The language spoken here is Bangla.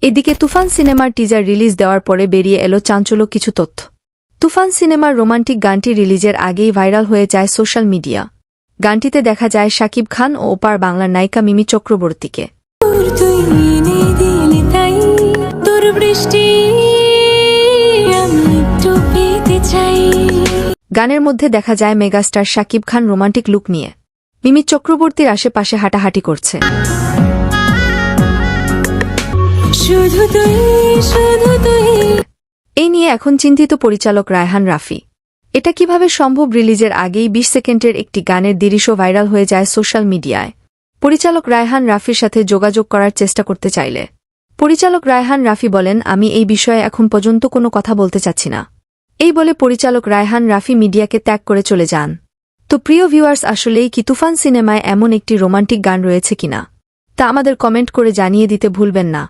এদিকে তুফান সিনেমার টিজার রিলিজ দেওয়ার পরে বেরিয়ে এলো চাঞ্চল্যকর কিছু তথ্য। তুফান সিনেমার রোমান্টিক গানটি রিলিজের আগেই ভাইরাল হয়ে যায় সোশ্যাল মিডিয়া। গানটিতে দেখা যায় শাকিব খান ও ওপার বাংলার নায়িকা মিমি চক্রবর্তীকে। গানের মধ্যে দেখা যায় megastar Shakib Khan romantic look নিয়ে মিমি চক্রবর্তীর আশেপাশে হাঁটাহাঁটি করছে। এই নিয়ে এখন চিন্তিত পরিচালক রায়হান রাফি। এটা কিভাবে সম্ভব? রিলিজের আগেই 20 সেকেন্ডের একটি গানের দৃশ্য ভাইরাল হয়ে যায় সোশ্যাল মিডিয়ায়। পরিচালক রায়হান রাফির সাথে যোগাযোগ করার চেষ্টা করতে চাইলে পরিচালক রায়হান রাফি বলেন, আমি এই বিষয়ে এখন পর্যন্ত কোনো কথা বলতে চাচ্ছি না। এই বলে পরিচালক রায়হান রাফি মিডিয়াকে ত্যাগ করে চলে যান। তো প্রিয় ভিউয়ার্স, আসলেই কি তুফান সিনেমায় এমন একটি রোমান্টিক গান রয়েছে কিনা তা আমাদের কমেন্ট করে জানিয়ে দিতে ভুলবেন না।